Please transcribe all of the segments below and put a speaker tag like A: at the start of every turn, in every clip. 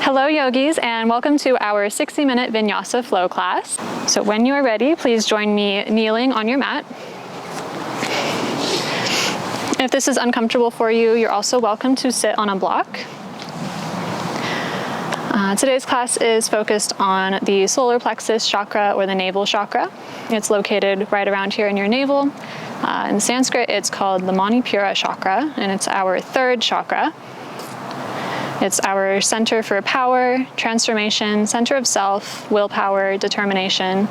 A: Hello yogis, and welcome to our 60-minute Vinyasa flow class. So when you are ready, please join me kneeling on your mat. If this is uncomfortable for you, you're also welcome to sit on a block. Today's class is focused on the Solar Plexus Chakra, or the Navel Chakra. It's located right around here in your navel. In Sanskrit, it's called the Manipura Chakra, and it's our third chakra. It's our center for power, transformation, center of self, willpower, determination,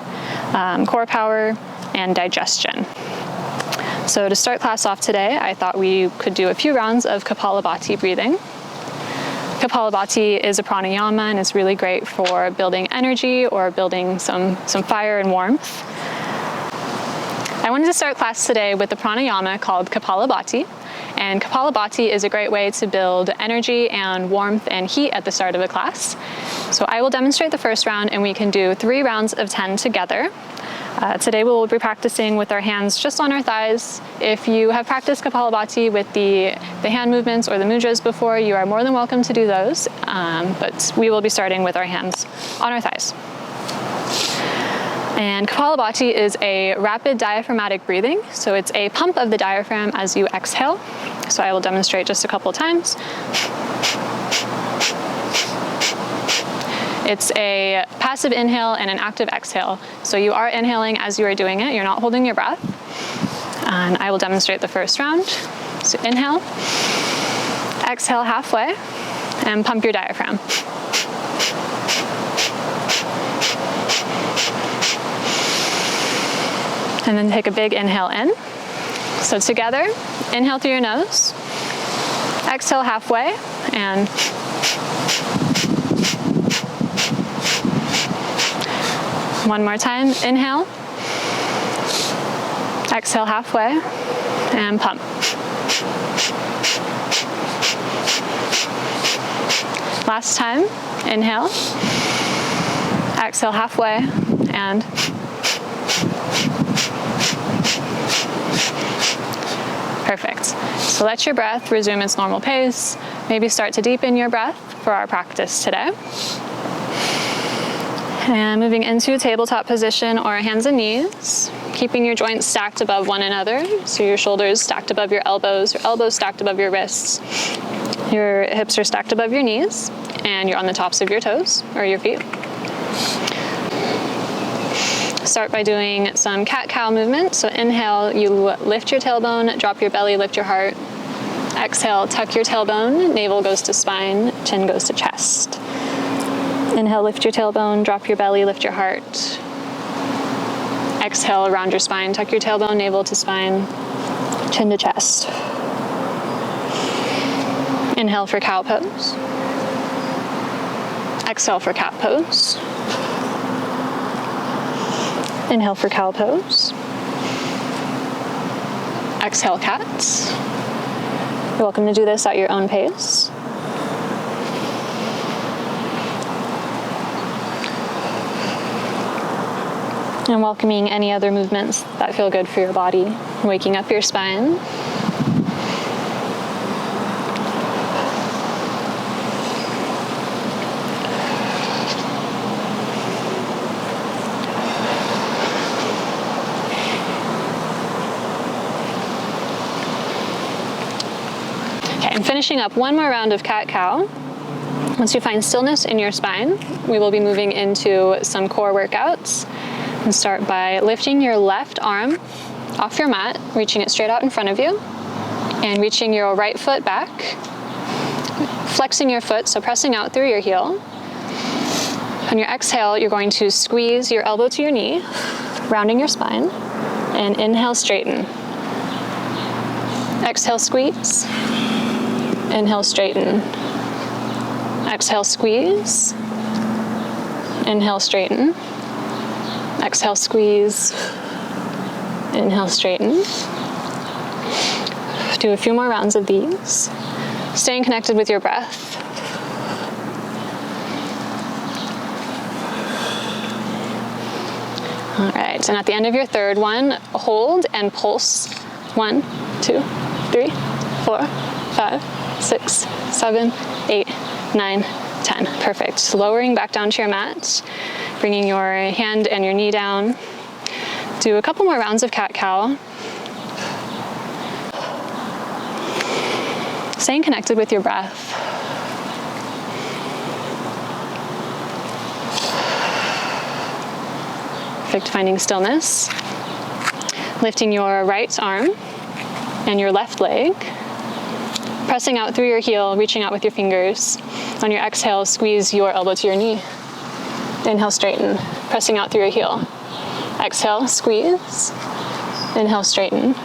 A: core power, and digestion. So to start class off today, I thought we could do a few rounds of Kapalabhati breathing. Kapalabhati is a pranayama, and it's really great for building energy or building some fire and warmth. I wanted to start class today with the pranayama called Kapalabhati. And Kapalabhati is a great way to build energy and warmth and heat at the start of a class. So I will demonstrate the first round, and we can do 3 rounds of 10 together. Today we will be practicing with our hands just on our thighs. If you have practiced Kapalabhati with the hand movements or the mudras before, you are more than welcome to do those, but we will be starting with our hands on our thighs. And Kapalabhati is a rapid diaphragmatic breathing, so it's a pump of the diaphragm as you exhale. So I will demonstrate just a couple times. It's a passive inhale and an active exhale. So you are inhaling as you are doing it, you're not holding your breath. And I will demonstrate the first round. So inhale, exhale halfway, and pump your diaphragm. And then take a big inhale in. So together, inhale through your nose, exhale halfway, and one more time. Inhale, exhale halfway, and pump. Last time. Inhale, exhale halfway, and perfect. So let your breath resume its normal pace. Maybe start to deepen your breath for our practice today. And moving into tabletop position or hands and knees, keeping your joints stacked above one another. So your shoulders stacked above your elbows stacked above your wrists. Your hips are stacked above your knees, and you're on the tops of your toes or your feet. Start by doing some cat-cow movement. So inhale, you lift your tailbone, drop your belly, lift your heart. Exhale, tuck your tailbone, navel goes to spine, chin goes to chest. Inhale, lift your tailbone, drop your belly, lift your heart. Exhale, round your spine, tuck your tailbone, navel to spine, chin to chest. Inhale for cow pose. Exhale for cat pose. Inhale for cow pose. Exhale, cat. You're welcome to do this at your own pace. And welcoming any other movements that feel good for your body. Waking up your spine. And finishing up one more round of cat-cow. Once you find stillness in your spine, we will be moving into some core workouts. And start by lifting your left arm off your mat, reaching it straight out in front of you, and reaching your right foot back, flexing your foot, so pressing out through your heel. On your exhale, you're going to squeeze your elbow to your knee, rounding your spine, and inhale, straighten. Exhale, squeeze. Inhale, straighten. Exhale, squeeze. Inhale, straighten. Exhale, squeeze. Inhale, straighten. Do a few more rounds of these. Staying connected with your breath. All right, and at the end of your third one, hold and pulse. 1, 2, 3, 4, 5, 6, 7, 8, 9, 10. Perfect. Lowering back down to your mat, bringing your hand and your knee down. Do a couple more rounds of cat-cow. Staying connected with your breath. Perfect. Finding stillness. Lifting your right arm and your left leg. Pressing out through your heel, reaching out with your fingers. On your exhale, squeeze your elbow to your knee. Inhale, straighten. Pressing out through your heel. Exhale, squeeze. Inhale, straighten.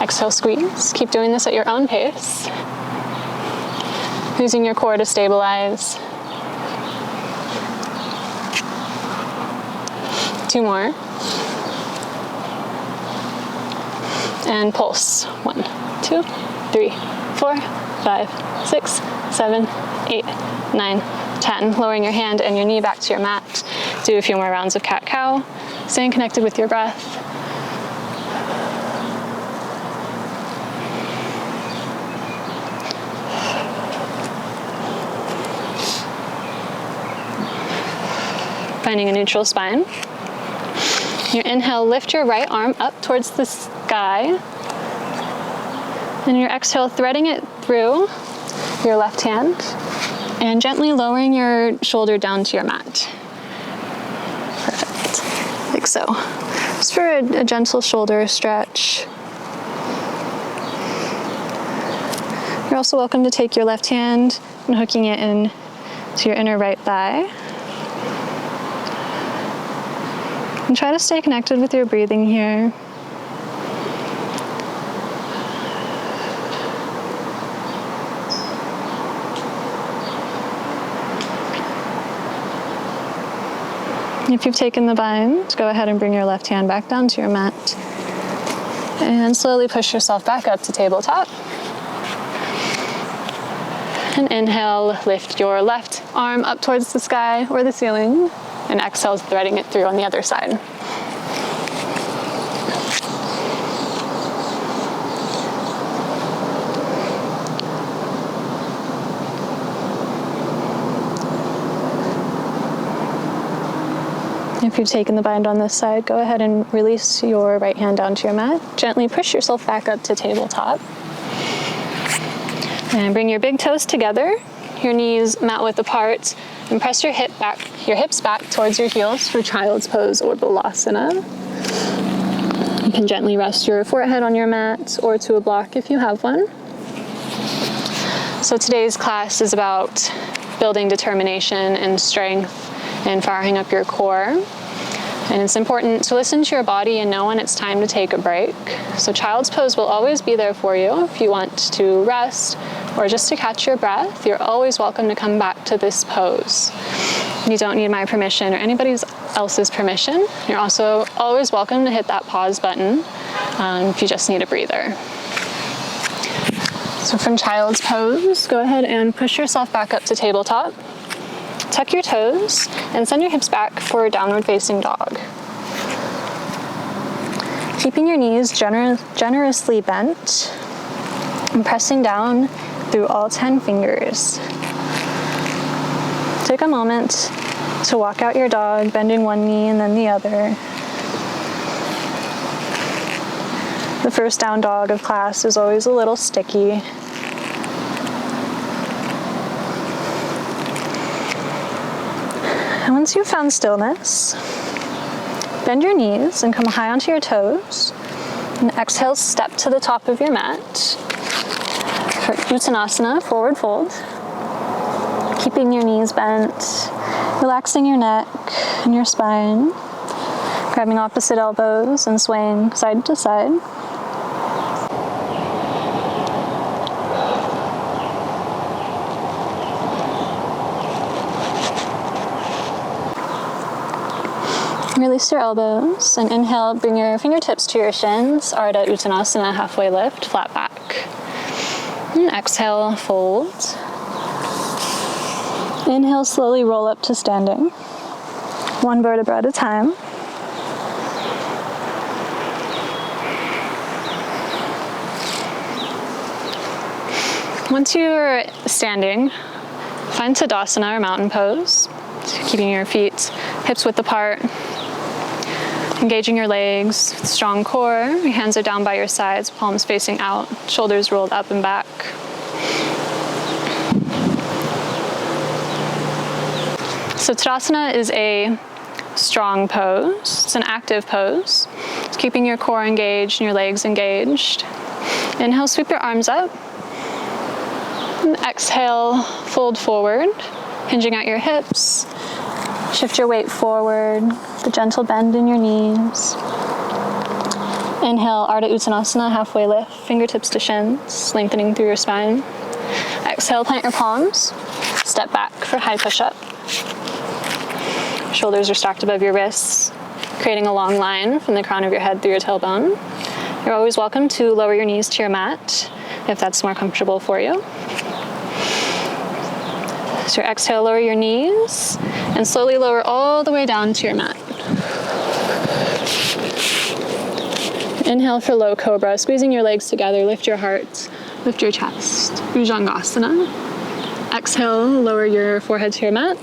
A: Exhale, squeeze. Keep doing this at your own pace. Using your core to stabilize. 2 more. And pulse. 1, 2, 3, 4, 5, 6, 7, 8, 9, 10. Lowering your hand and your knee back to your mat. Do a few more rounds of cat-cow. Staying connected with your breath. Finding a neutral spine. Your inhale, lift your right arm up towards the sky. And your exhale, threading it through your left hand and gently lowering your shoulder down to your mat. Perfect. Like so. Just for a gentle shoulder stretch. You're also welcome to take your left hand and hooking it in to your inner right thigh. And try to stay connected with your breathing here. If you've taken the bind, go ahead and bring your left hand back down to your mat. And slowly push yourself back up to tabletop. And inhale, lift your left arm up towards the sky or the ceiling. And exhale, threading it through on the other side. If you've taken the bind on this side, go ahead and release your right hand down to your mat. Gently push yourself back up to tabletop. And bring your big toes together, your knees mat width apart, and press your hips back towards your heels for child's pose or balasana. You can gently rest your forehead on your mat or to a block if you have one. So today's class is about building determination and strength and firing up your core. And it's important to listen to your body and know when it's time to take a break. So child's pose will always be there for you. If you want to rest or just to catch your breath, you're always welcome to come back to this pose. You don't need my permission or anybody else's permission. You're also always welcome to hit that pause button if you just need a breather. So from child's pose, go ahead and push yourself back up to tabletop. Tuck your toes and send your hips back for downward facing dog. Keeping your knees generously bent and pressing down through all 10 fingers. Take a moment to walk out your dog, bending one knee and then the other. The first down dog of class is always a little sticky. And once you've found stillness, bend your knees and come high onto your toes. And exhale, step to the top of your mat for Uttanasana, forward fold. Keeping your knees bent, relaxing your neck and your spine, grabbing opposite elbows and swaying side to side. Release your elbows and inhale, bring your fingertips to your shins, Ardha Uttanasana, halfway lift, flat back. And exhale, fold. Inhale, slowly roll up to standing. One vertebra at a time. Once you're standing, Find Tadasana or mountain pose. Keeping your feet hips width apart. Engaging your legs, strong core. Your hands are down by your sides, palms facing out, shoulders rolled up and back. So Tadasana is a strong pose. It's an active pose. It's keeping your core engaged and your legs engaged. Inhale, sweep your arms up. And exhale, fold forward, hinging at your hips. Shift your weight forward, the gentle bend in your knees. Inhale, Ardha Uttanasana, halfway lift, fingertips to shins, lengthening through your spine. Exhale, plant your palms, step back for high push-up. Shoulders are stacked above your wrists, creating a long line from the crown of your head through your tailbone. You're always welcome to lower your knees to your mat if that's more comfortable for you. So exhale, lower your knees, and slowly lower all the way down to your mat. Inhale for low cobra, squeezing your legs together, lift your heart, lift your chest, Bhujangasana. Exhale, lower your forehead to your mat.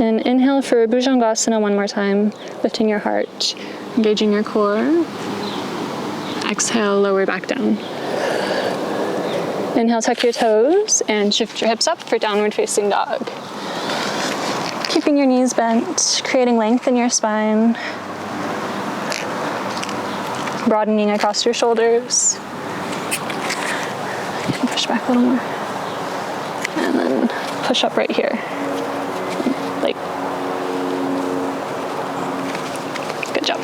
A: And inhale for Bhujangasana one more time, lifting your heart, engaging your core. Exhale, lower back down. Inhale, tuck your toes and shift your hips up for downward facing dog. Keeping your knees bent, creating length in your spine. Broadening across your shoulders. Push back a little more. And then push up right here. Like, good job.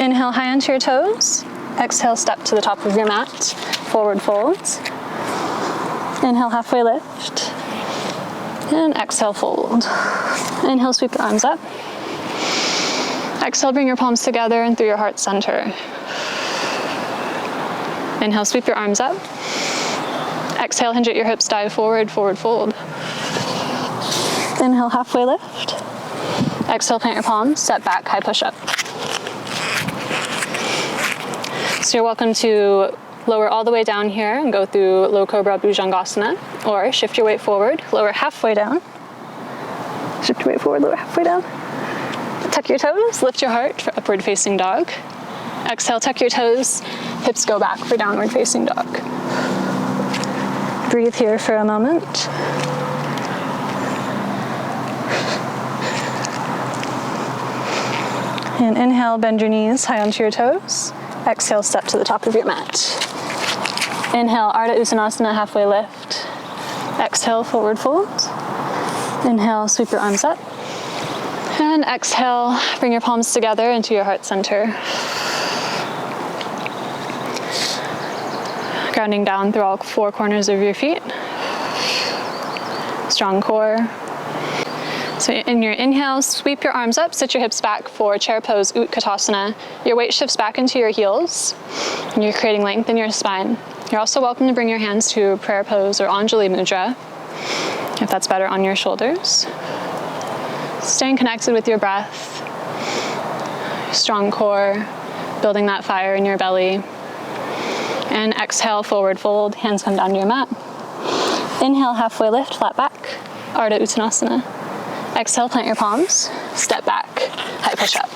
A: Inhale, high onto your toes. Exhale, step to the top of your mat. Forward folds. Inhale, halfway lift. And exhale, fold. Inhale, sweep your arms up. Exhale, bring your palms together and through your heart center. Inhale, sweep your arms up. Exhale, hinge at your hips, dive forward, forward fold. Inhale, halfway lift. Exhale, plant your palms, step back, high push-up. So you're welcome to lower all the way down here and go through low cobra Bhujangasana, or shift your weight forward, lower halfway down. Shift your weight forward, lower halfway down. Tuck your toes, lift your heart for upward facing dog. Exhale, tuck your toes, hips go back for downward facing dog. Breathe here for a moment. And inhale, bend your knees high onto your toes. Exhale, step to the top of your mat. Inhale, Ardha Uttanasana, halfway lift. Exhale, forward fold. Inhale, sweep your arms up. And exhale, bring your palms together into your heart center. Grounding down through all four corners of your feet. Strong core. So in your inhale, sweep your arms up, sit your hips back for chair pose, Utkatasana. Your weight shifts back into your heels, and you're creating length in your spine. You're also welcome to bring your hands to prayer pose or Anjali Mudra, if that's better on your shoulders. Staying connected with your breath, strong core, building that fire in your belly. And exhale, forward fold, hands come down to your mat. Inhale, halfway lift, flat back, Ardha Uttanasana. Exhale, plant your palms, step back, high push-up.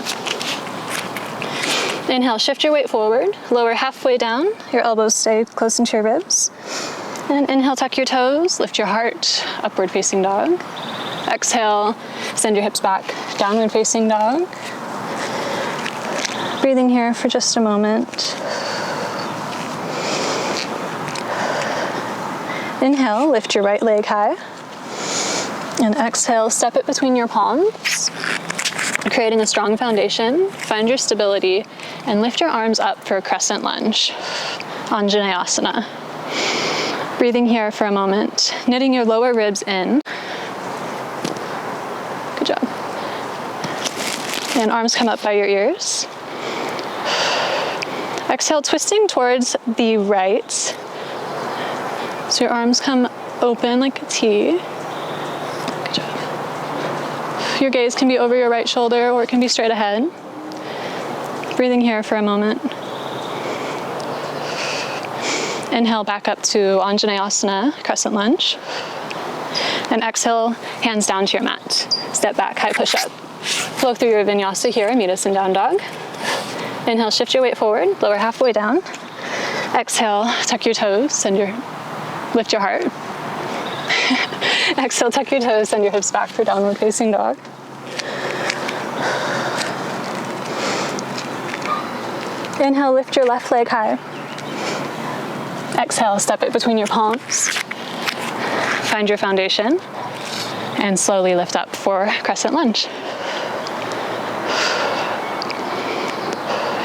A: Inhale, shift your weight forward, lower halfway down, your elbows stay close into your ribs. And inhale, tuck your toes, lift your heart, upward facing dog. Exhale, send your hips back, downward facing dog. Breathing here for just a moment. Inhale, lift your right leg high. And exhale, step it between your palms, creating a strong foundation. Find your stability and lift your arms up for a crescent lunge, Anjaneyasana. Breathing here for a moment, knitting your lower ribs in. Good job. And arms come up by your ears. Exhale, twisting towards the right. So your arms come open like a T. Your gaze can be over your right shoulder or it can be straight ahead. Breathing here for a moment. Inhale back up to Anjaneyasana, crescent lunge. And exhale, hands down to your mat. Step back, high push-up. Flow through your vinyasa here, meet us in down dog. Inhale, shift your weight forward, lower halfway down. Exhale, tuck your toes, lift your heart. Exhale, tuck your toes, send your hips back for downward facing dog. Inhale, lift your left leg high. Exhale, step it between your palms. Find your foundation and slowly lift up for crescent lunge.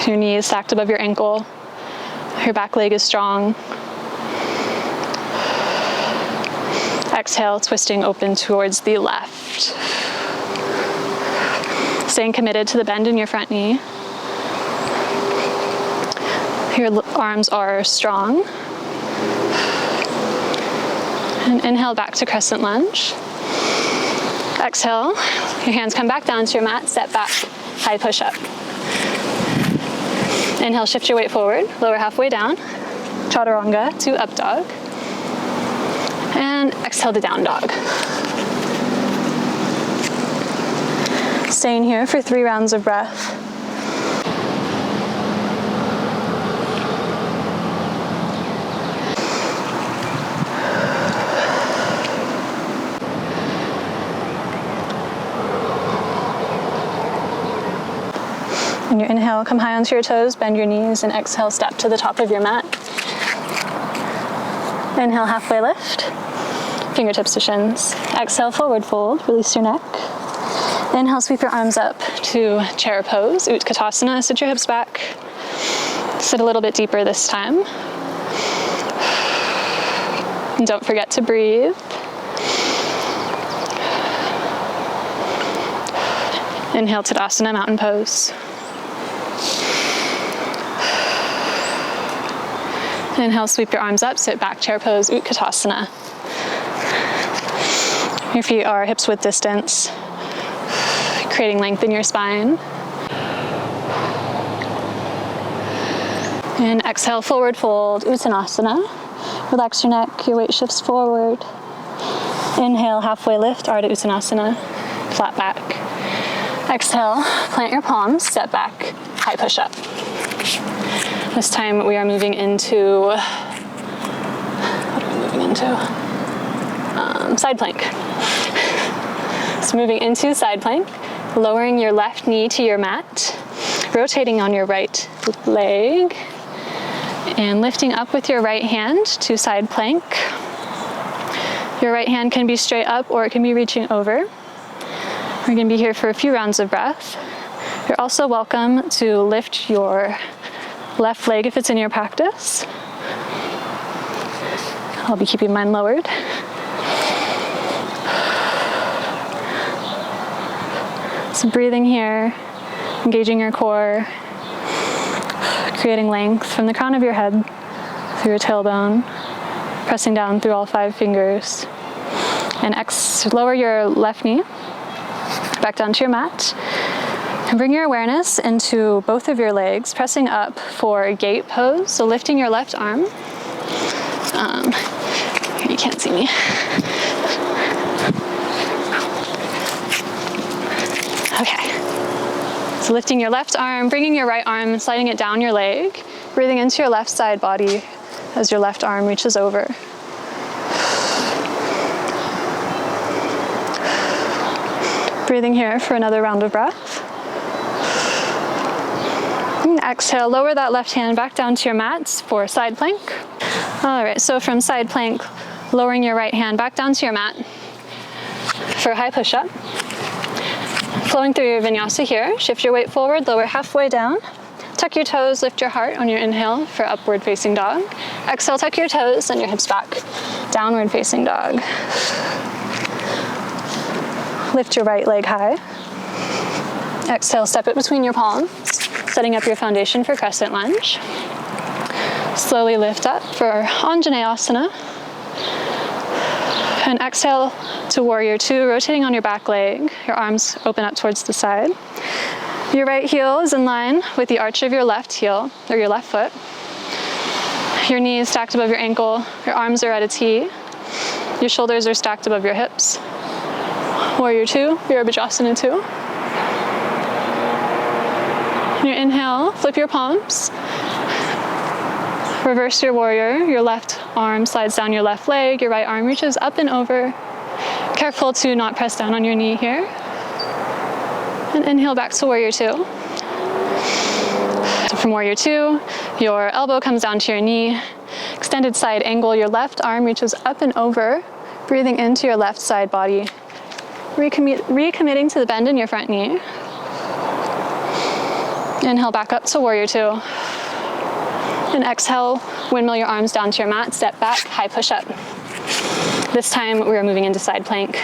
A: Your knee is stacked above your ankle. Your back leg is strong. Exhale, twisting open towards the left. Staying committed to the bend in your front knee. Your arms are strong. And inhale back to crescent lunge. Exhale, your hands come back down to your mat, step back, high push-up. Inhale, shift your weight forward, lower halfway down. Chaturanga to up dog. And exhale to down dog. Staying here for 3 rounds of breath. On your inhale, come high onto your toes, bend your knees, and exhale, step to the top of your mat. Inhale, halfway lift, fingertips to shins. Exhale, forward fold, release your neck. Inhale, sweep your arms up to chair pose, Utkatasana, sit your hips back. Sit a little bit deeper this time. And don't forget to breathe. Inhale, Tadasana, mountain pose. Inhale, sweep your arms up, sit back, chair pose, Utkatasana. Your feet are hips width distance, creating length in your spine. And exhale, forward fold, Uttanasana. Relax your neck, your weight shifts forward. Inhale, halfway lift, Ardha Uttanasana, flat back. Exhale, plant your palms, step back, high push-up. This time we are moving into, side plank. So moving into side plank, lowering your left knee to your mat, rotating on your right leg, and lifting up with your right hand to side plank. Your right hand can be straight up or it can be reaching over. We're going to be here for a few rounds of breath. You're also welcome to lift your left leg if it's in your practice. I'll be keeping mine lowered. So breathing here, engaging your core, creating length from the crown of your head through your tailbone, pressing down through all 5 fingers. And lower your left knee back down to your mat. And bring your awareness into both of your legs, pressing up for gate pose. So lifting your left arm. Here, you can't see me. Okay. So lifting your left arm, bringing your right arm, sliding it down your leg, breathing into your left side body as your left arm reaches over. Breathing here for another round of breath. And exhale, lower that left hand back down to your mats for side plank. All right, so from side plank, lowering your right hand back down to your mat for a high push-up. Flowing through your vinyasa here, shift your weight forward, lower halfway down. Tuck your toes, lift your heart on your inhale for upward facing dog. Exhale, tuck your toes, send your hips back, downward facing dog. Lift your right leg high. Exhale, step it between your palms, setting up your foundation for crescent lunge. Slowly lift up for Anjaneyasana. And exhale to warrior 2, rotating on your back leg. Your arms open up towards the side. Your right heel is in line with the arch of your left heel, or your left foot. Your knees stacked above your ankle, your arms are at a T, your shoulders are stacked above your hips. Warrior 2, Virabhajasana 2. On your inhale, flip your palms. Reverse your warrior. Your left arm slides down your left leg, your right arm reaches up and over. Careful to not press down on your knee here. And inhale back to warrior 2. So from warrior 2, your elbow comes down to your knee. Extended side angle, your left arm reaches up and over, breathing into your left side body. Recommitting to the bend in your front knee. Inhale back up to warrior 2. And exhale, windmill your arms down to your mat, step back, high push-up. This time we're moving into side plank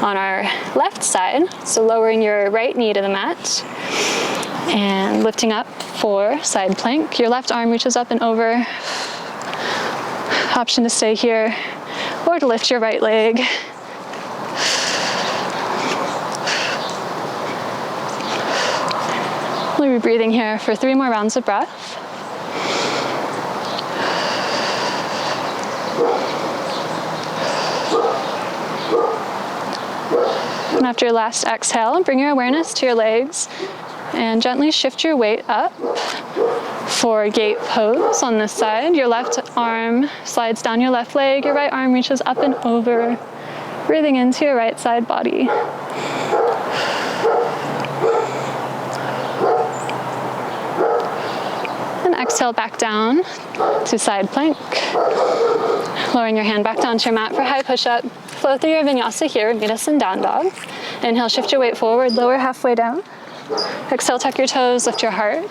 A: on our left side. So lowering your right knee to the mat and lifting up for side plank. Your left arm reaches up and over. Option to stay here or to lift your right leg. We'll be breathing here for 3 more rounds of breath. And after your last exhale, bring your awareness to your legs and gently shift your weight up for gate pose on this side. Your left arm slides down your left leg, your right arm reaches up and over, breathing into your right side body. And exhale back down to side plank. Lowering your hand back down to your mat for high push-up. Flow through your vinyasa here, meet us in down dog. Inhale, shift your weight forward, lower halfway down. Exhale, tuck your toes, lift your heart.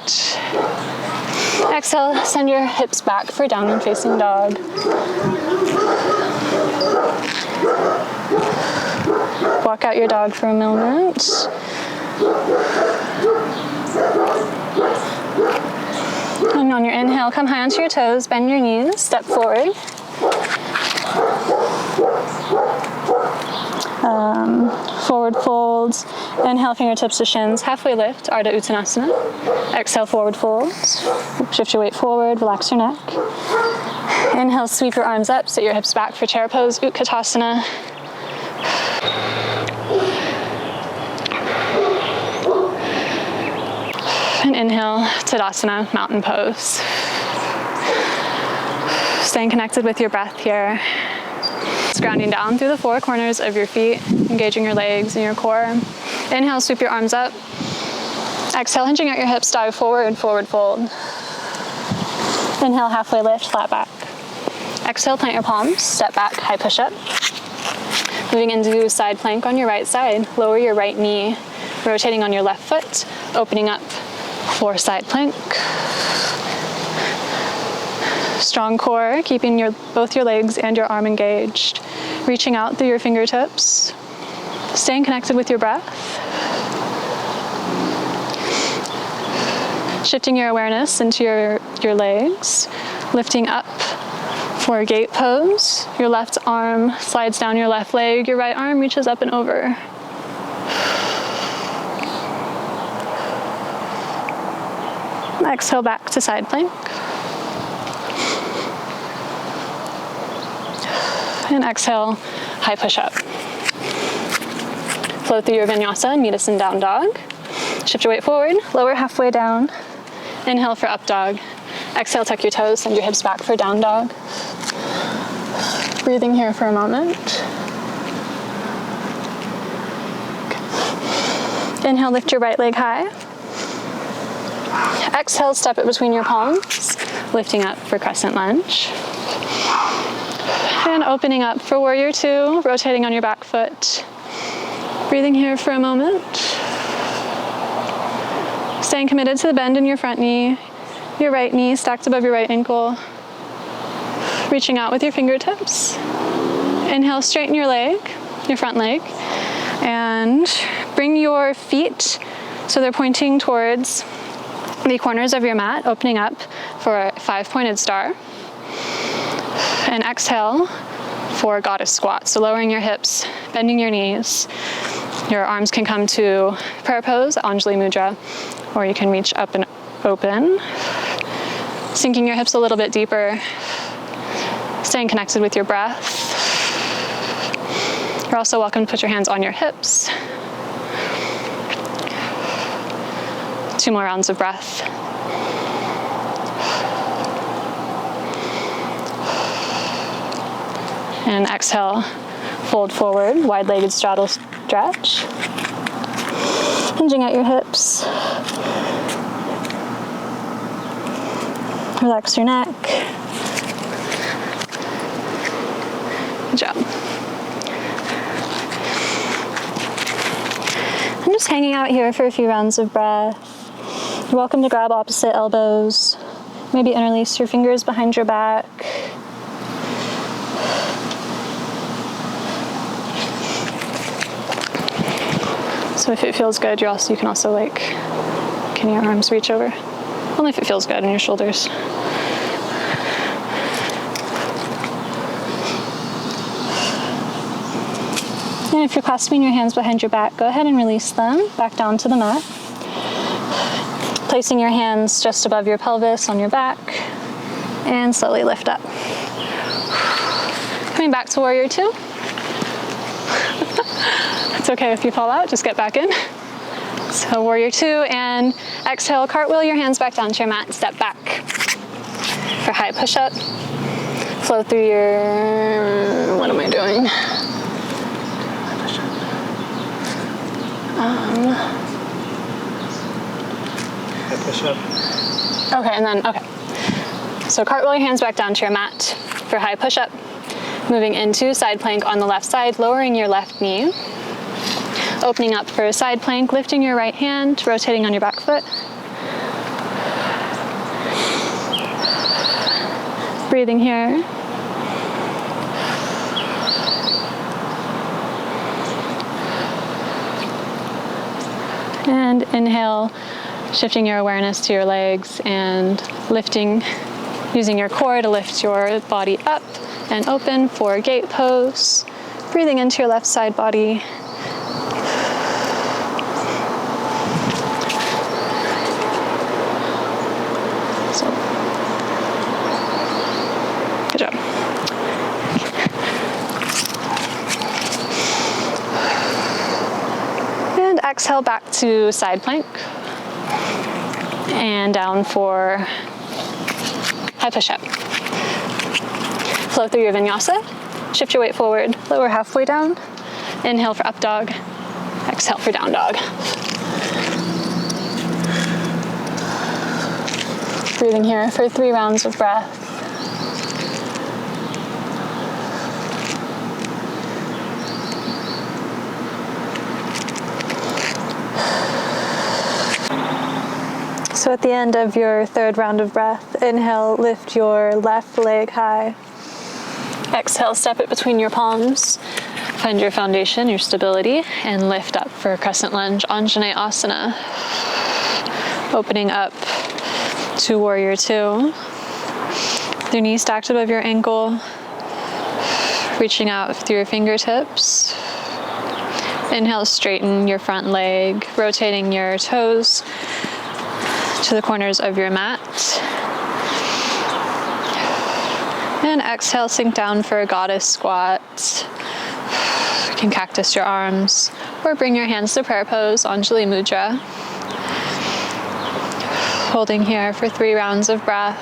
A: Exhale, send your hips back for downward facing dog. Walk out your dog for a moment. And on your inhale, come high onto your toes, bend your knees, step forward. Forward fold. Inhale, fingertips to shins, halfway lift, Ardha Uttanasana. Exhale, forward fold. Shift your weight forward, relax your neck. Inhale, sweep your arms up, sit your hips back for chair pose, Utkatasana. And inhale, Tadasana, mountain pose. Staying connected with your breath here. Grounding down through the 4 corners of your feet, engaging your legs and your core. Inhale, sweep your arms up. Exhale, hinging out your hips, dive forward, forward fold. Inhale, halfway lift, flat back. Exhale, plant your palms, step back, high push-up. Moving into side plank on your right side. Lower your right knee, rotating on your left foot, opening up for side plank. Strong core, keeping both your legs and your arm engaged. Reaching out through your fingertips. Staying connected with your breath. Shifting your awareness into your legs. Lifting up for gate pose. Your left arm slides down your left leg. Your right arm reaches up and over. Exhale back to side plank. And exhale, high push-up. Flow through your vinyasa and meet us in down dog. Shift your weight forward, lower halfway down. Inhale for up dog. Exhale, tuck your toes, send your hips back for down dog. Breathing here for a moment. Inhale, lift your right leg high. Exhale, step it between your palms, lifting up for crescent lunge. And opening up for warrior 2, rotating on your back foot. Breathing here for a moment. Staying committed to the bend in your front knee, your right knee stacked above your right ankle. Reaching out with your fingertips. Inhale, straighten your leg, your front leg, and bring your feet so they're pointing towards the corners of your mat, opening up for a 5-pointed star. And exhale for goddess squat. So lowering your hips, bending your knees. Your arms can come to prayer pose, Anjali Mudra, or you can reach up and open. Sinking your hips a little bit deeper, staying connected with your breath. You're also welcome to put your hands on your hips. 2 more rounds of breath. And exhale, fold forward, wide-legged straddle stretch. Hinging at your hips. Relax your neck. Good job. I'm just hanging out here for a few rounds of breath. You're welcome to grab opposite elbows. Maybe interlace your fingers behind your back. So if it feels good, you can also like, can your arms reach over? Only if it feels good in your shoulders. And if you're clasping your hands behind your back, go ahead and release them back down to the mat. Placing your hands just above your pelvis on your back, and slowly lift up. Coming back to Warrior 2. It's okay if you fall out, just get back in. So Warrior 2, and exhale, cartwheel your hands back down to your mat, step back for high push-up. Flow through your, what am I doing?
B: High push-up.
A: Okay, and then, okay. So cartwheel your hands back down to your mat for high push-up. Moving into side plank on the left side, lowering your left knee. Opening up for a side plank, lifting your right hand, rotating on your back foot. Breathing here. And inhale, shifting your awareness to your legs and lifting, using your core to lift your body up and open for gate pose. Breathing into your left side body. So, good job. And exhale back to side plank. And down for high push-up. Flow through your vinyasa. Shift your weight forward, lower halfway down. Inhale for up dog. Exhale for down dog. Breathing here for 3 rounds of breath. So at the end of your 3rd round of breath, inhale, lift your left leg high. Exhale, step it between your palms. Find your foundation, your stability, and lift up for crescent lunge, Anjaneyasana. Opening up to Warrior 2. Your knees stacked above your ankle. Reaching out through your fingertips. Inhale, straighten your front leg, rotating your toes to the corners of your mat. And exhale, sink down for a goddess squat. You can cactus your arms or bring your hands to prayer pose, Anjali Mudra. Holding here for 3 rounds of breath.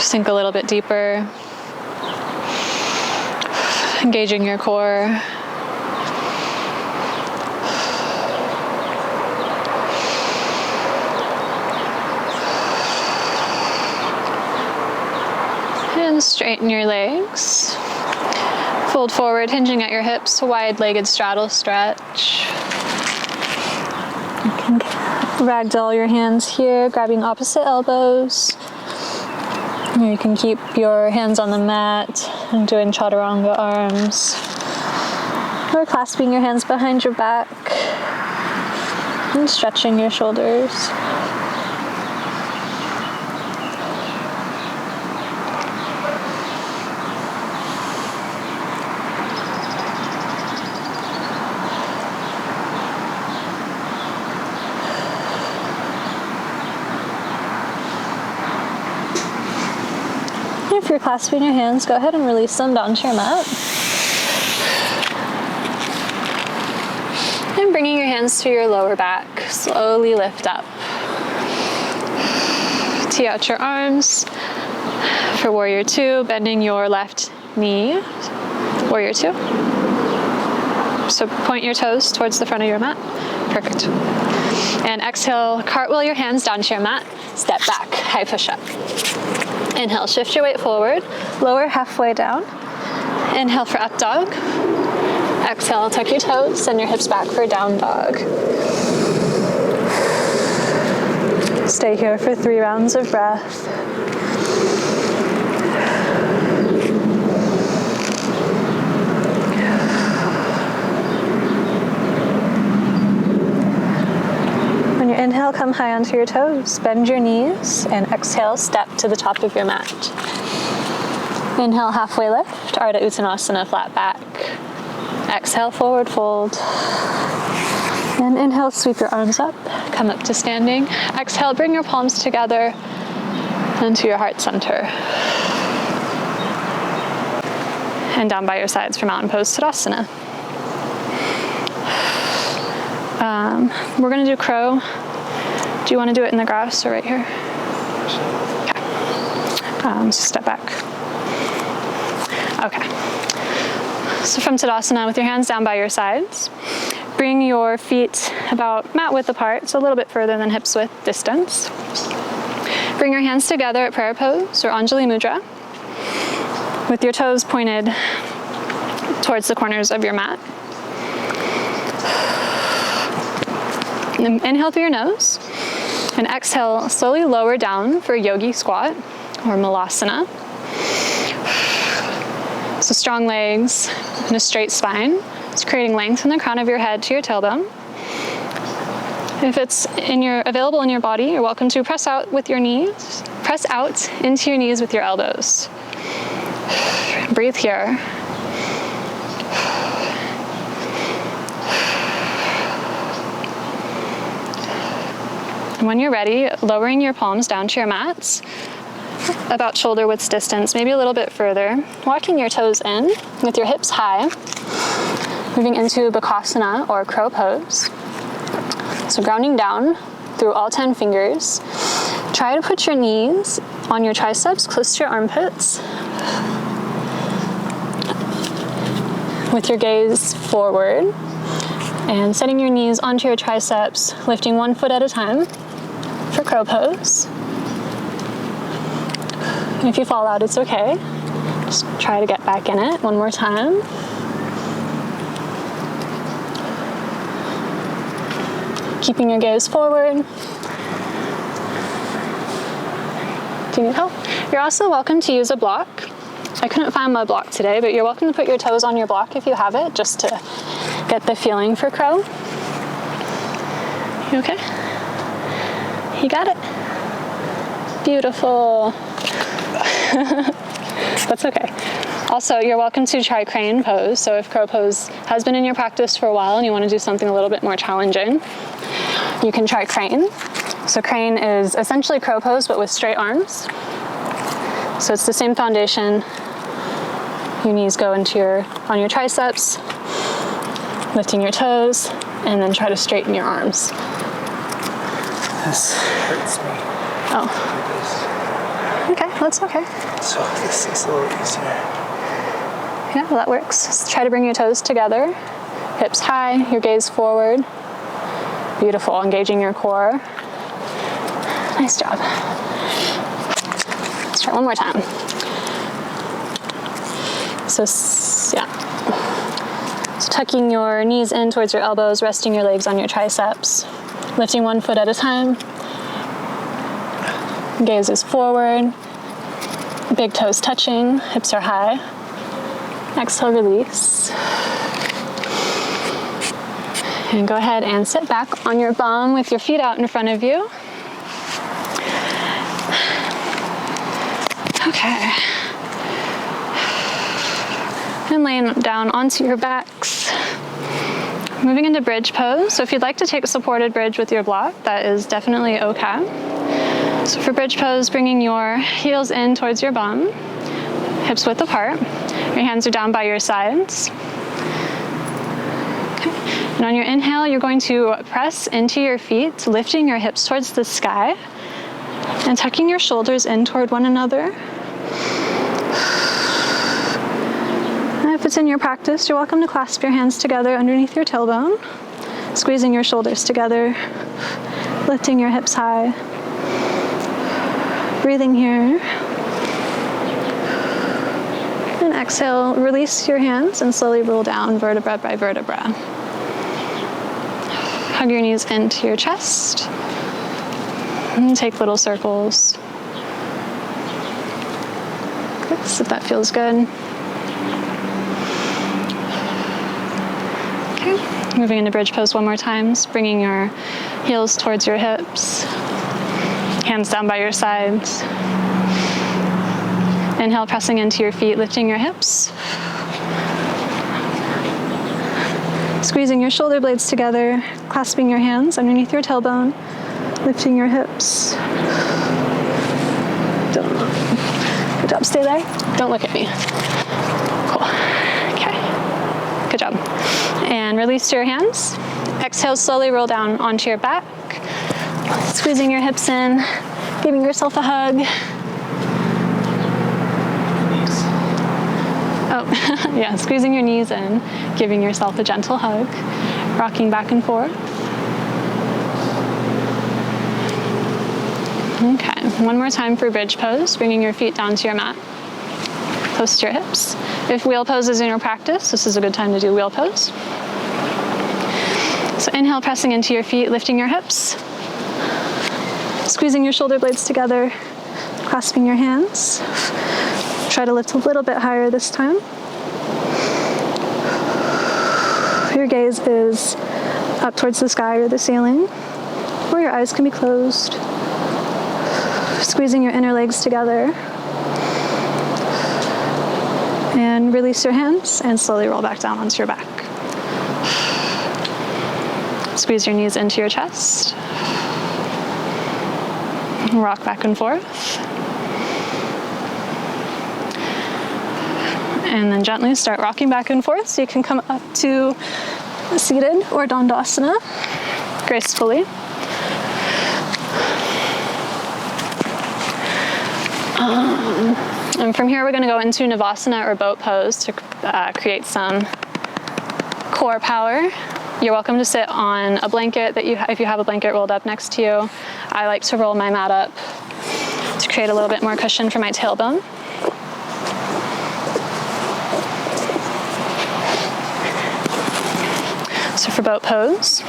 A: Sink a little bit deeper. Engaging your core. And straighten your legs. Fold forward, hinging at your hips, wide-legged straddle stretch. You can ragdoll your hands here, grabbing opposite elbows. Or you can keep your hands on the mat and doing chaturanga arms. Or clasping your hands behind your back and stretching your shoulders. if you're clasping your hands, go ahead and release them down to your mat. And bringing your hands to your lower back, slowly lift up. Tee out your arms for Warrior Two, bending your left knee, Warrior Two. So point your toes towards the front of your mat. Perfect. And exhale, cartwheel your hands down to your mat, step back, high push-up. Inhale, shift your weight forward, lower halfway down. Inhale for up dog. Exhale, tuck your toes, send your hips back for down dog. Stay here for 3 rounds of breath. On your inhale, come high onto your toes, bend your knees, and exhale, step to the top of your mat. Inhale, halfway lift, Ardha Uttanasana, flat back. Exhale, forward fold. And inhale, sweep your arms up, come up to standing. Exhale, bring your palms together into your heart center. And down by your sides for Mountain Pose Tadasana. We're gonna do crow. Do you wanna do it in the grass or right here? Okay. So step back. Okay. So from Tadasana, with your hands down by your sides, bring your feet about mat width apart, so a little bit further than hips width distance. Bring your hands together at prayer pose or Anjali Mudra, with your toes pointed towards the corners of your mat. And inhale through your nose, and exhale, slowly lower down for yogi squat or malasana. So strong legs and a straight spine. It's creating length from the crown of your head to your tailbone. If it's available in your body, you're welcome to press out with your knees. Press out into your knees with your elbows. Breathe here. And when you're ready, lowering your palms down to your mats, about shoulder width distance, maybe a little bit further. Walking your toes in with your hips high, moving into Bakasana or crow pose. So grounding down through all 10 fingers. Try to put your knees on your triceps close to your armpits, with your gaze forward, and setting your knees onto your triceps, lifting 1 foot at a time for crow pose. And if you fall out, it's okay. Just try to get back in it one more time. Keeping your gaze forward. Do you need help? You're also welcome to use a block. I couldn't find my block today, but you're welcome to put your toes on your block if you have it, just to get the feeling for crow. You okay? You got it? Beautiful. That's okay. Also, you're welcome to try crane pose. So if crow pose has been in your practice for a while and you want to do something a little bit more challenging, you can try crane. So crane is essentially crow pose, but with straight arms. So it's the same foundation. Your knees go on your triceps, lifting your toes, and then try to straighten your arms.
B: This hurts me.
A: Oh. Okay, that's okay.
B: So this is a little easier.
A: Yeah, well, that works. Just try to bring your toes together, hips high, your gaze forward. Beautiful, engaging your core. Nice job. Let's try one more time. So, yeah. So tucking your knees in towards your elbows, resting your legs on your triceps, lifting 1 foot at a time. Gaze is forward, big toes touching, hips are high. Exhale, release. And go ahead and sit back on your bum with your feet out in front of you. Okay. And laying down onto your backs. Moving into bridge pose. So if you'd like to take a supported bridge with your block, that is definitely okay. So for bridge pose, bringing your heels in towards your bum, hips width apart. Your hands are down by your sides. Okay. And on your inhale, you're going to press into your feet, lifting your hips towards the sky and tucking your shoulders in toward one another. And if it's in your practice, you're welcome to clasp your hands together underneath your tailbone, squeezing your shoulders together, lifting your hips high. Breathing here. And exhale, release your hands and slowly roll down vertebra by vertebra. Hug your knees into your chest and take little circles. If that feels good. Okay, moving into bridge pose one more time, bringing your heels towards your hips, hands down by your sides. Inhale, pressing into your feet, lifting your hips. Squeezing your shoulder blades together, clasping your hands underneath your tailbone, lifting your hips. Good job, stay there. Don't look at me. Cool. Okay, good job. And release your hands. Exhale, slowly roll down onto your back. Squeezing your hips in, giving yourself a hug. Oh, yeah, squeezing your knees in, giving yourself a gentle hug, rocking back and forth. Okay, one more time for bridge pose, bringing your feet down to your mat, close to your hips. If wheel pose is in your practice, this is a good time to do wheel pose. So inhale, pressing into your feet, lifting your hips, squeezing your shoulder blades together, clasping your hands. Try to lift a little bit higher this time. Your gaze is up towards the sky or the ceiling, or your eyes can be closed. Squeezing your inner legs together. And release your hands and slowly roll back down onto your back. Squeeze your knees into your chest. Rock back and forth. And then gently start rocking back and forth so you can come up to seated or Dandasana gracefully. And from here we're going to go into Navasana or boat pose to create some core power. You're welcome to sit on a blanket if you have a blanket rolled up next to you. I like to roll my mat up to create a little bit more cushion for my tailbone. So for boat pose,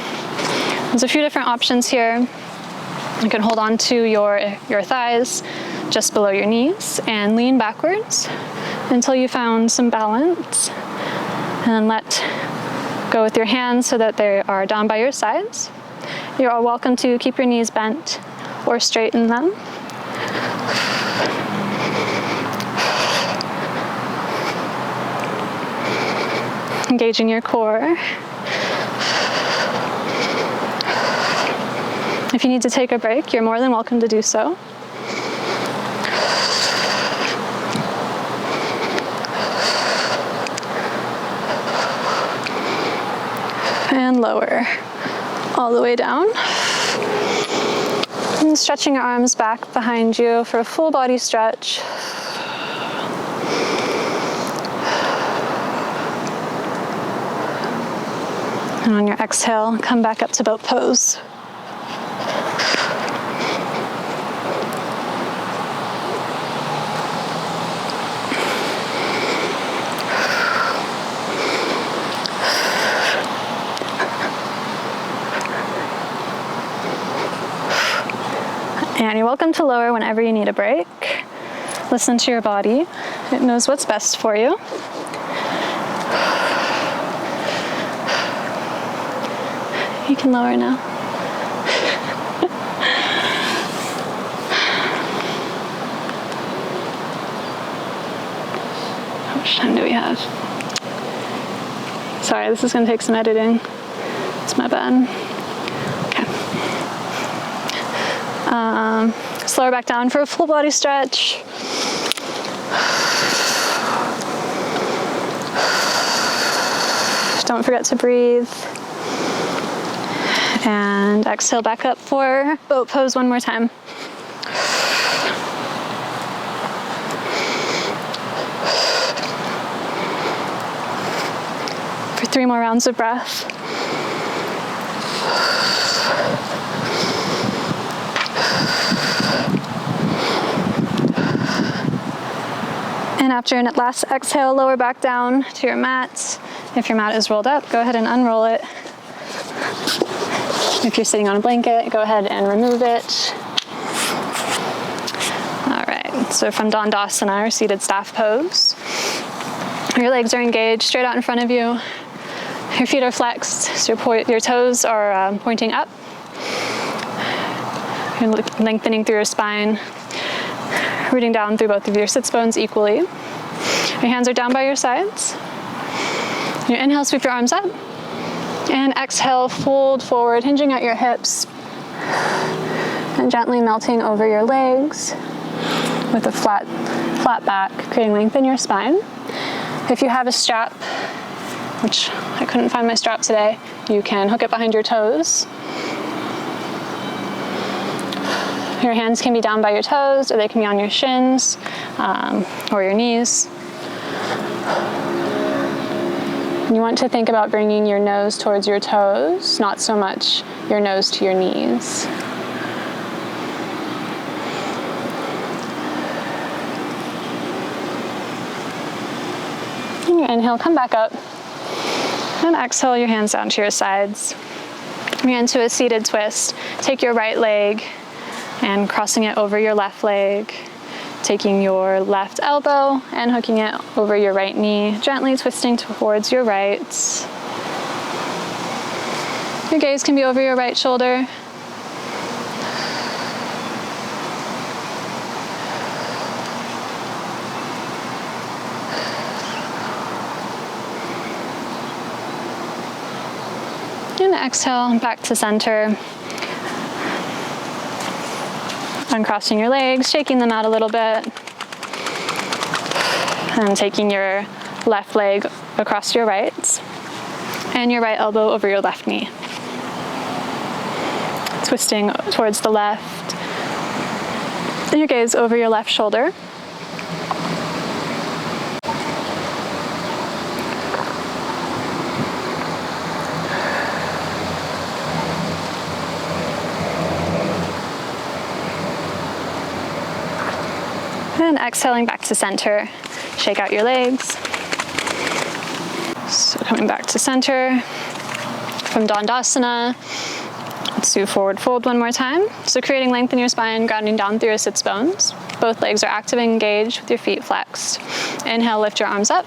A: there's a few different options here. You can hold on to your thighs just below your knees and lean backwards until you found some balance. And then let go with your hands so that they are down by your sides. You're all welcome to keep your knees bent or straighten them. Engaging your core. If you need to take a break, you're more than welcome to do so. And lower, all the way down. And stretching your arms back behind you for a full body stretch. And on your exhale, come back up to boat pose. And you're welcome to lower whenever you need a break. Listen to your body. It knows what's best for you. You can lower now. How much time do we have? Sorry, this is going to take some editing. It's my bad. Slow her back down for a full body stretch. Don't forget to breathe. And exhale back up for boat pose one more time. For 3 more rounds of breath. And after your last exhale, lower back down to your mat. If your mat is rolled up, go ahead and unroll it. If you're sitting on a blanket, go ahead and remove it. All right, so from Dandasana, or seated staff pose. Your legs are engaged straight out in front of you. Your feet are flexed, so your toes are pointing up. You're lengthening through your spine, rooting down through both of your sits bones equally. Your hands are down by your sides. You inhale, sweep your arms up. And exhale, fold forward, hinging at your hips. And gently melting over your legs with a flat back, creating length in your spine. If you have a strap, which I couldn't find my strap today, you can hook it behind your toes. Your hands can be down by your toes, or they can be on your shins or your knees. You want to think about bringing your nose towards your toes, not so much your nose to your knees. And you inhale, come back up. And exhale, your hands down to your sides. You're into a seated twist. Take your right leg and crossing it over your left leg. Taking your left elbow and hooking it over your right knee, gently twisting towards your right. Your gaze can be over your right shoulder. And exhale, back to center. Uncrossing your legs, shaking them out a little bit. And taking your left leg across your right. And your right elbow over your left knee. Twisting towards the left. And your gaze over your left shoulder. And exhaling back to center, shake out your legs. So coming back to center from Dandasana, let's do forward fold one more time. So creating length in your spine, grounding down through your sits bones. Both legs are active and engaged with your feet flexed. Inhale, lift your arms up,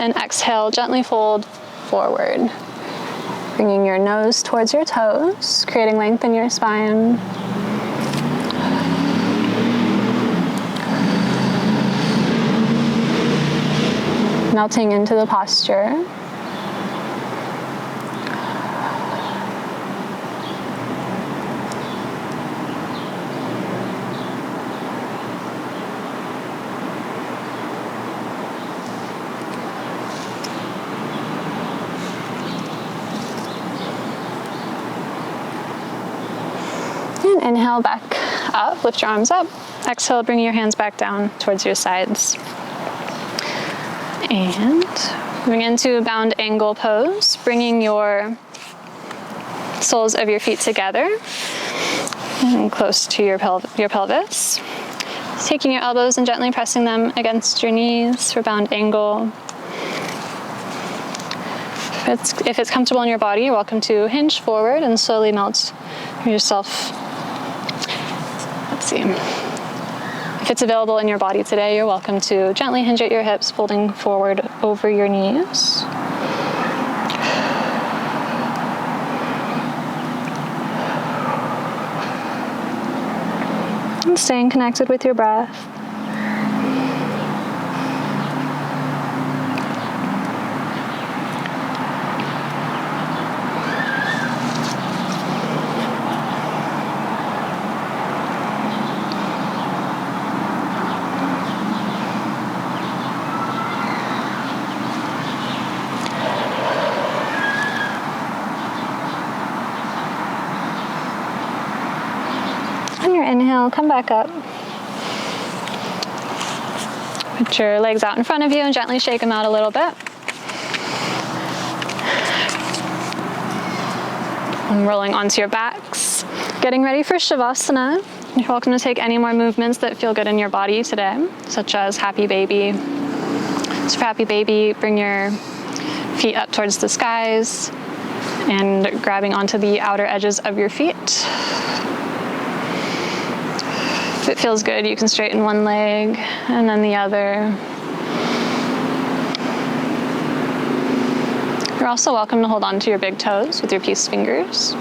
A: and exhale, gently fold forward. Bringing your nose towards your toes, creating length in your spine. Melting into the posture. And inhale back up, lift your arms up. Exhale, bring your hands back down towards your sides. And moving into a bound angle pose, bringing your soles of your feet together and close to your pelvis. Taking your elbows and gently pressing them against your knees for bound angle. If it's comfortable in your body, you're welcome to hinge forward and slowly melt yourself. Let's see. If it's available in your body today, you're welcome to gently hinge at your hips, folding forward over your knees. And staying connected with your breath. Now come back up. Put your legs out in front of you and gently shake them out a little bit. And rolling onto your backs. Getting ready for Shavasana. You're welcome to take any more movements that feel good in your body today, such as Happy Baby. So for Happy Baby, bring your feet up towards the skies and grabbing onto the outer edges of your feet. If it feels good, you can straighten one leg and then the other. You're also welcome to hold on to your big toes with your peace fingers.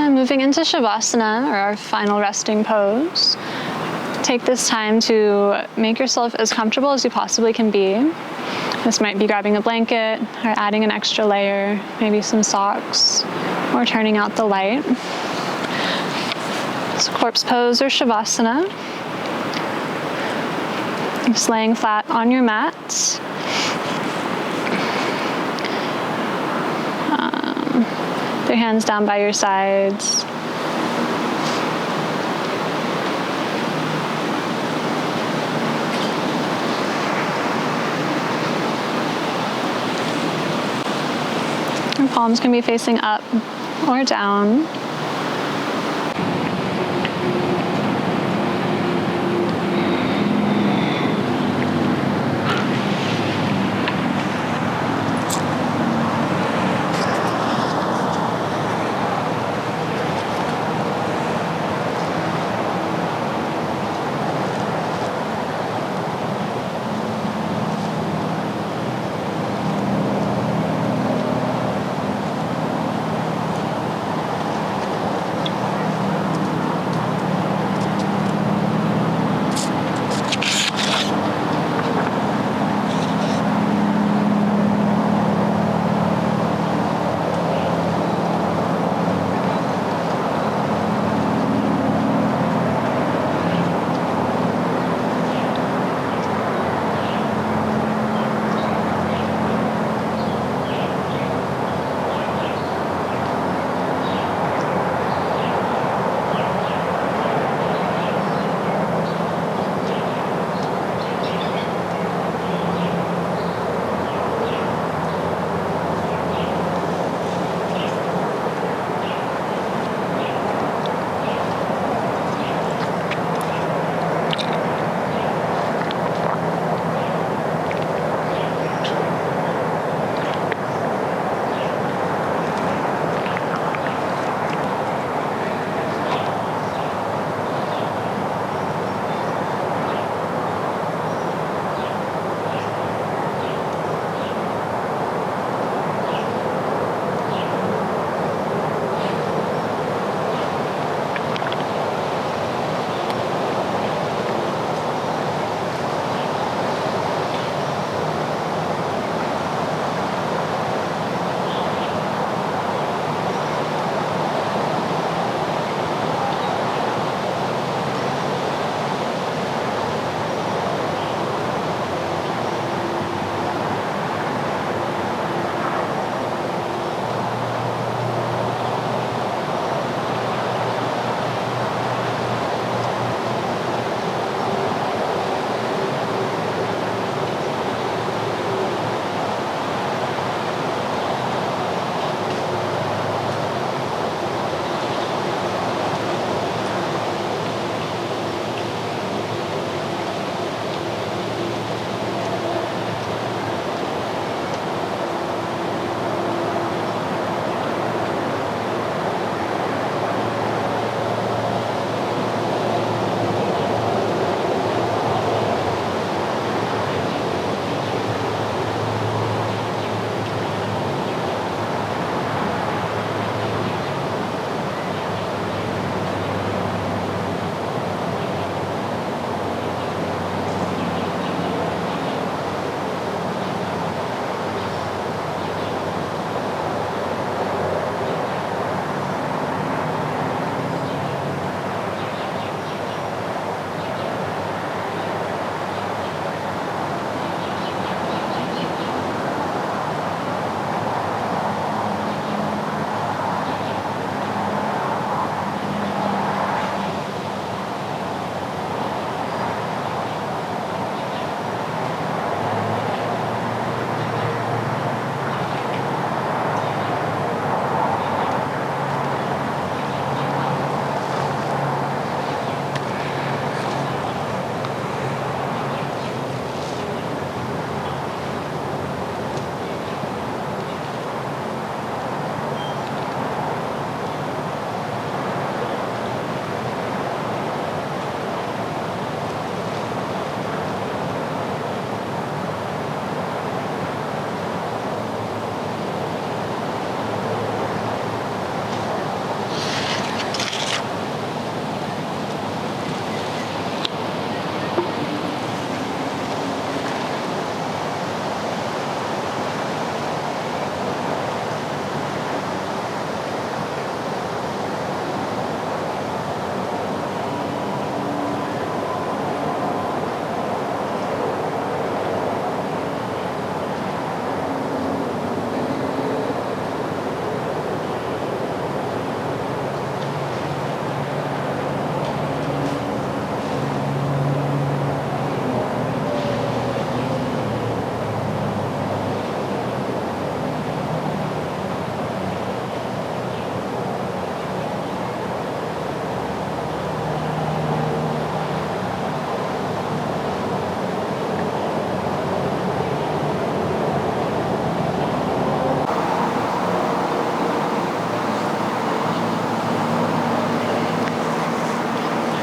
A: Moving into Shavasana, or our final resting pose. Take this time to make yourself as comfortable as you possibly can be. This might be grabbing a blanket, or adding an extra layer, maybe some socks, or turning out the light. So corpse pose or Shavasana. Just laying flat on your mat. Your hands down by your sides. Your palms can be facing up or down.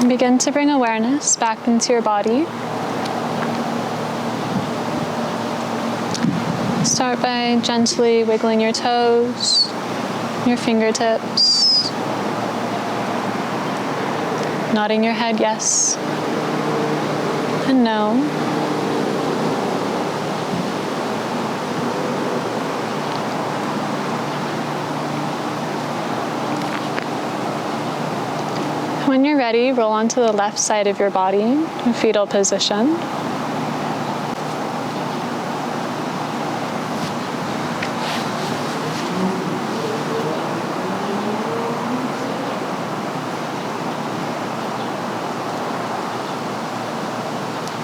A: And begin to bring awareness back into your body. Start by gently wiggling your toes, your fingertips, nodding your head yes and no. When you're ready, roll onto the left side of your body in fetal position.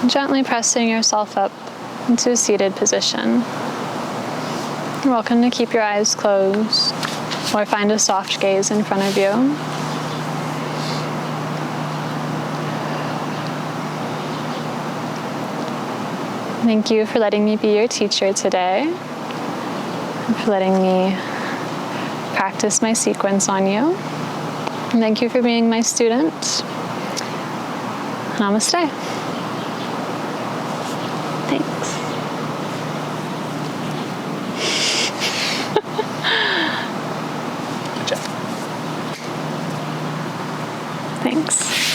A: Gently pressing yourself up into a seated position. You're welcome to keep your eyes closed or find a soft gaze in front of you. Thank you for letting me be your teacher today and for letting me practice my sequence on you. And thank you for being my student. Namaste. Thanks.
B: Good job.
A: Thanks.